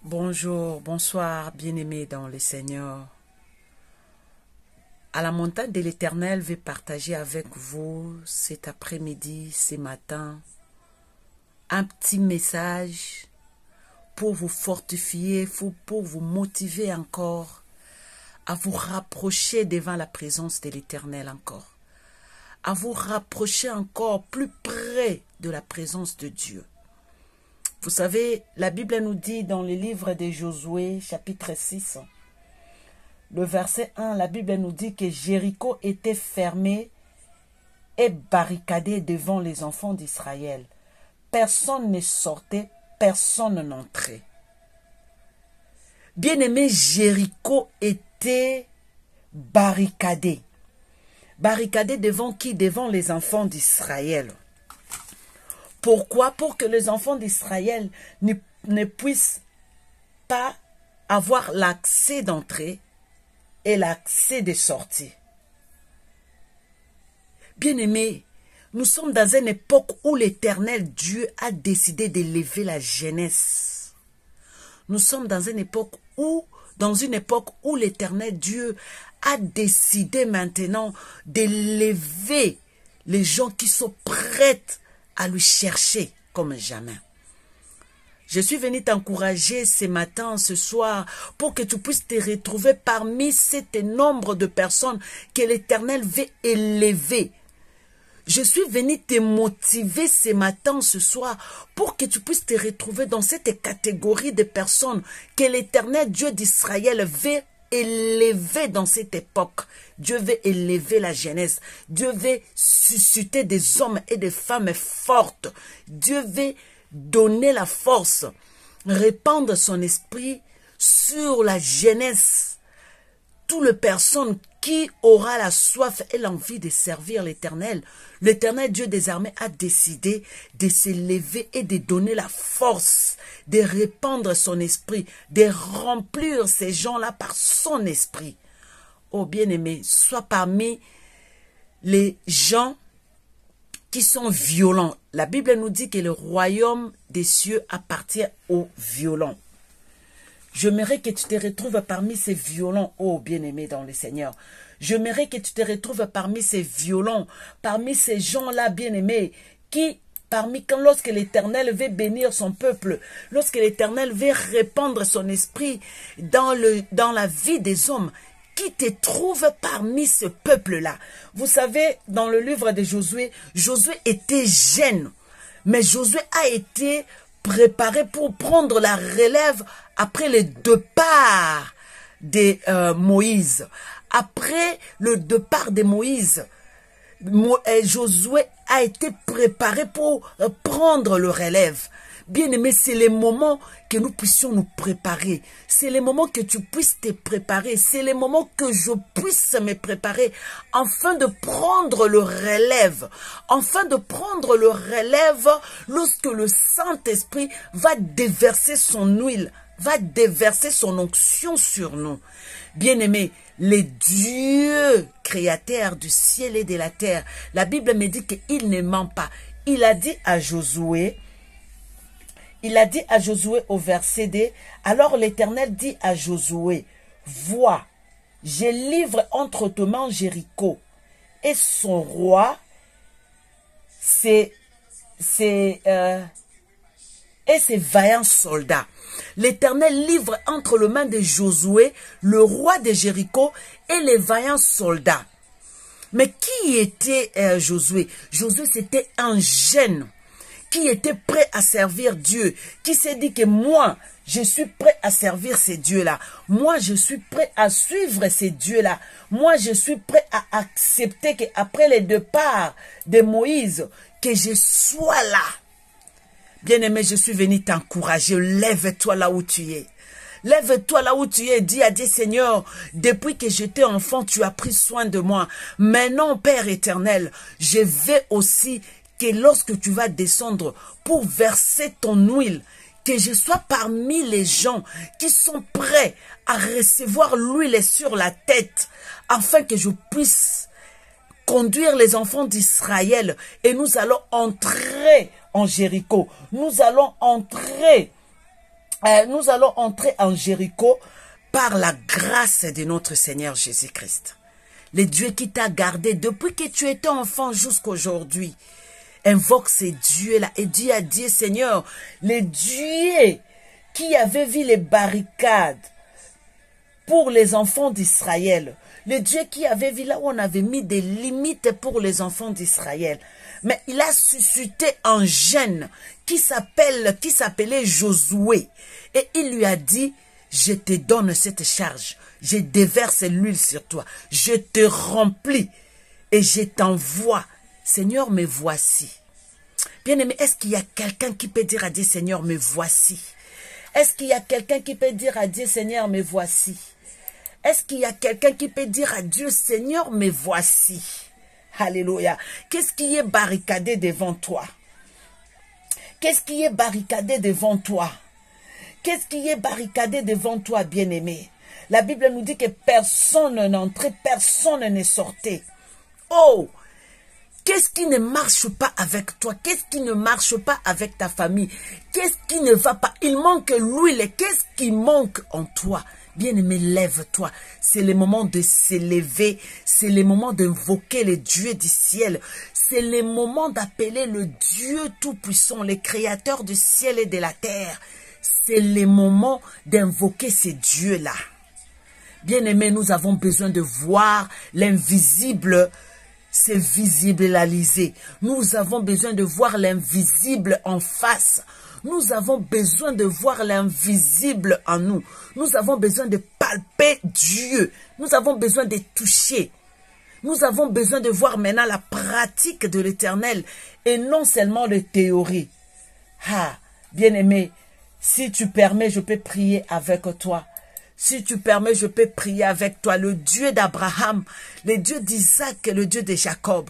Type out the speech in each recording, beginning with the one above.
Bonjour, bonsoir, bien-aimés dans le Seigneur. À la montagne de l'Éternel, je vais partager avec vous cet après-midi, ce matin, un petit message pour vous fortifier, pour vous motiver encore à vous rapprocher devant la présence de l'Éternel encore, à vous rapprocher encore plus près de la présence de Dieu. Vous savez, la Bible nous dit dans le livre de Josué, chapitre 6, le verset 1, la Bible nous dit que Jéricho était fermé et barricadé devant les enfants d'Israël. Personne ne sortait, personne n'entrait. Bien-aimé, Jéricho était barricadé. Barricadé devant qui? Devant les enfants d'Israël. Pourquoi? Pour que les enfants d'Israël ne puissent pas avoir l'accès d'entrée et l'accès de sortie. Bien-aimés, nous sommes dans une époque où l'Éternel Dieu a décidé d'élever la jeunesse. Nous sommes dans une époque où l'Éternel Dieu a décidé maintenant d'élever les gens qui sont prêts à lui chercher comme jamais. Je suis venu t'encourager ce matin, ce soir, pour que tu puisses te retrouver parmi cet nombre de personnes que l'Éternel veut élever. Je suis venu te motiver ce matin, ce soir, pour que tu puisses te retrouver dans cette catégorie de personnes que l'Éternel Dieu d'Israël veut élever dans cette époque. Dieu veut élever la jeunesse. Dieu veut susciter des hommes et des femmes fortes. Dieu veut donner la force, répandre son esprit sur la jeunesse. Toutes les personnes qui aura la soif et l'envie de servir l'Éternel. L'Éternel Dieu des armées a décidé de s'élever et de donner la force, de répandre son esprit, de remplir ces gens-là par son esprit. Oh bien-aimé, sois parmi les gens qui sont violents. La Bible nous dit que le royaume des cieux appartient aux violents. J'aimerais que tu te retrouves parmi ces violents, oh bien-aimé dans le Seigneur. J'aimerais que tu te retrouves parmi ces violents, parmi ces gens-là bien-aimés, qui, lorsque l'Éternel veut bénir son peuple, lorsque l'Éternel veut répandre son esprit dans la vie des hommes, qui te trouve parmi ce peuple-là. Vous savez, dans le livre de Josué, Josué était jeune, mais Josué a été préparé pour prendre la relève après le départ de Moïse. Après le départ de Moïse, Josué a été préparé pour prendre le relève. Bien-aimé, c'est le moment que nous puissions nous préparer. C'est le moment que tu puisses te préparer. C'est le moment que je puisse me préparer afin de prendre le relève. Afin de prendre le relève lorsque le Saint-Esprit va déverser son huile, va déverser son onction sur nous. Bien-aimé, les dieux créateurs du ciel et de la terre, la Bible me dit qu'il ne ment pas. Il a dit à Josué au verset 2, alors l'Éternel dit à Josué, vois, je livre entre tes mains Jéricho et son roi, et ses vaillants soldats. L'Éternel livre entre les mains de Josué, le roi de Jéricho et les vaillants soldats. Mais qui était Josué? Josué, c'était un jeune qui était prêt à servir Dieu, qui s'est dit que moi, je suis prêt à servir ces dieux-là. Moi, je suis prêt à suivre ces dieux-là. Moi, je suis prêt à accepter qu'après le départ de Moïse, que je sois là. Bien-aimé, je suis venu t'encourager. Lève-toi là où tu es. Lève-toi là où tu es. Dis à Dieu, Seigneur, depuis que j'étais enfant, tu as pris soin de moi. Maintenant, Père éternel, je vais aussi que lorsque tu vas descendre pour verser ton huile, que je sois parmi les gens qui sont prêts à recevoir l'huile sur la tête, afin que je puisse conduire les enfants d'Israël et nous allons entrer en Jéricho. Nous allons entrer nous allons entrer en Jéricho par la grâce de notre Seigneur Jésus-Christ. Le Dieu qui t'a gardé depuis que tu étais enfant jusqu'à aujourd'hui. Invoque ces dieux-là et dis à Dieu, Seigneur, les dieux qui avaient vu les barricades pour les enfants d'Israël, le Dieu qui avait vu là où on avait mis des limites pour les enfants d'Israël, mais il a suscité un jeune qui s'appelait Josué, et il lui a dit, je te donne cette charge, je déverse l'huile sur toi, je te remplis et je t'envoie. Seigneur, me voici. Bien-aimé, est-ce qu'il y a quelqu'un qui peut dire à Dieu, Seigneur, me voici? Est-ce qu'il y a quelqu'un qui peut dire à Dieu, Seigneur, me voici? Est-ce qu'il y a quelqu'un qui peut dire à Dieu, Seigneur, me voici? Alléluia. Qu'est-ce qui est barricadé devant toi? Qu'est-ce qui est barricadé devant toi? Qu'est-ce qui est barricadé devant toi, bien-aimé? La Bible nous dit que personne n'entrait, personne ne sortait. Oh! Qu'est-ce qui ne marche pas avec toi? Qu'est-ce qui ne marche pas avec ta famille? Qu'est-ce qui ne va pas? Il manque l'huile. Qu'est-ce qui manque en toi? Bien-aimé, lève-toi. C'est le moment de s'élever. C'est le moment d'invoquer le Dieu du ciel. C'est le moment d'appeler le Dieu Tout-Puissant, le Créateur du ciel et de la terre. C'est le moment d'invoquer ces dieux-là. Bien-aimé, nous avons besoin de voir l'invisible. C'est visibilisé. Nous avons besoin de voir l'invisible en face. Nous avons besoin de voir l'invisible en nous. Nous avons besoin de palper Dieu. Nous avons besoin de toucher. Nous avons besoin de voir maintenant la pratique de l'Éternel et non seulement les théories. Ah, bien-aimé, si tu permets, je peux prier avec toi. Si tu permets, je peux prier avec toi. Le Dieu d'Abraham, le Dieu d'Isaac et le Dieu de Jacob.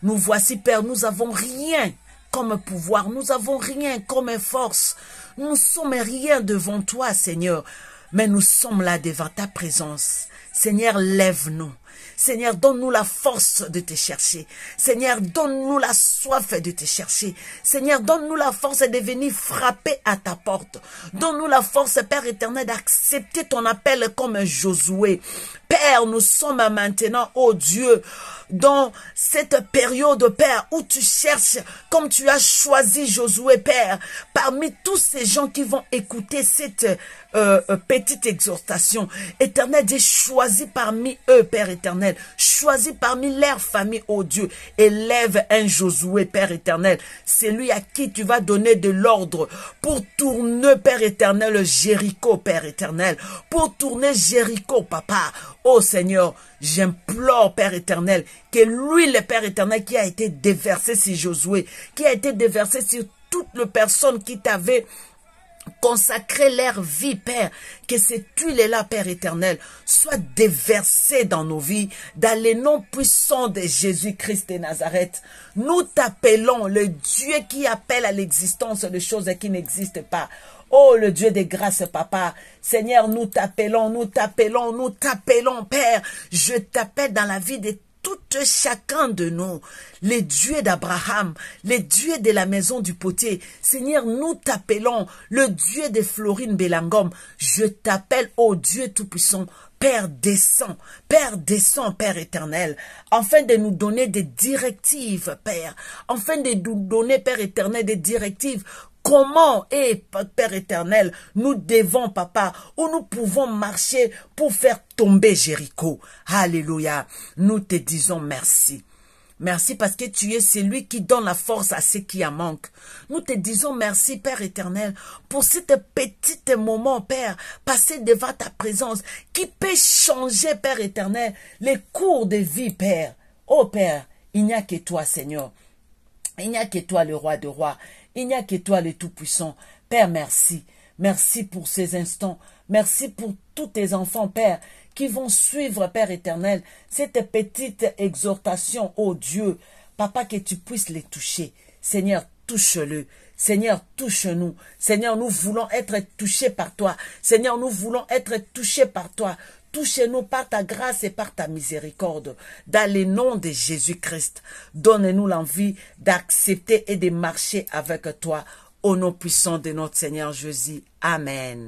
Nous voici, Père, nous n'avons rien comme pouvoir. Nous n'avons rien comme force. Nous ne sommes rien devant toi, Seigneur. Mais nous sommes là devant ta présence. Seigneur, lève-nous. Seigneur, donne-nous la force de te chercher. Seigneur, donne-nous la soif de te chercher. Seigneur, donne-nous la force de venir frapper à ta porte. Donne-nous la force, Père éternel, d'accepter ton appel comme Josué. Père, nous sommes maintenant, oh Dieu, dans cette période, Père, où tu cherches, comme tu as choisi Josué, Père, parmi tous ces gens qui vont écouter cette petite exhortation. Éternel, Dieu, choisis parmi eux, Père éternel, choisis parmi leur famille, oh Dieu, élève un Josué, Père éternel, c'est lui à qui tu vas donner de l'ordre pour tourner, Père éternel, Jéricho, Père éternel, pour tourner Jéricho, Papa. Oh Seigneur, j'implore, Père éternel, que l'huile, Père éternel, qui a été déversée sur Josué, qui a été déversée sur toutes les personnes qui t'avaient consacré leur vie, Père, que cette huile-là, Père éternel, soit déversée dans nos vies, dans les noms puissants de Jésus-Christ de Nazareth. Nous t'appelons le Dieu qui appelle à l'existence des choses qui n'existent pas. Oh, le Dieu des grâces, Papa. Seigneur, nous t'appelons, nous t'appelons, nous t'appelons, Père. Je t'appelle dans la vie de tout chacun de nous. Les dieux d'Abraham, les dieux de la maison du potier. Seigneur, nous t'appelons, le Dieu de Florine Belangom. Je t'appelle, ô Dieu Tout-Puissant. Père, descends, Père éternel, afin de nous donner des directives, Père, afin de nous donner, Père éternel, des directives. Comment, Père éternel, nous devons, Papa, où nous pouvons marcher pour faire tomber Jéricho. Alléluia. Nous te disons merci. Merci parce que tu es celui qui donne la force à ceux qui en manquent. Nous te disons merci, Père éternel, pour cet petit moment, Père, passé devant ta présence, qui peut changer, Père éternel, les cours de vie, Père. Oh Père, il n'y a que toi, Seigneur. Il n'y a que toi, le roi de rois. Il n'y a que toi, le Tout-Puissant. Père, merci. Merci pour ces instants. Merci pour tous tes enfants, Père, qui vont suivre, Père éternel, cette petite exhortation, ô Dieu. Papa, que tu puisses les toucher. Seigneur, touche-le. Seigneur, touche-nous. Seigneur, nous voulons être touchés par toi. Seigneur, nous voulons être touchés par toi. Touchez-nous par ta grâce et par ta miséricorde. Dans le nom de Jésus-Christ, donne-nous l'envie d'accepter et de marcher avec toi. Au nom puissant de notre Seigneur Jésus. Amen.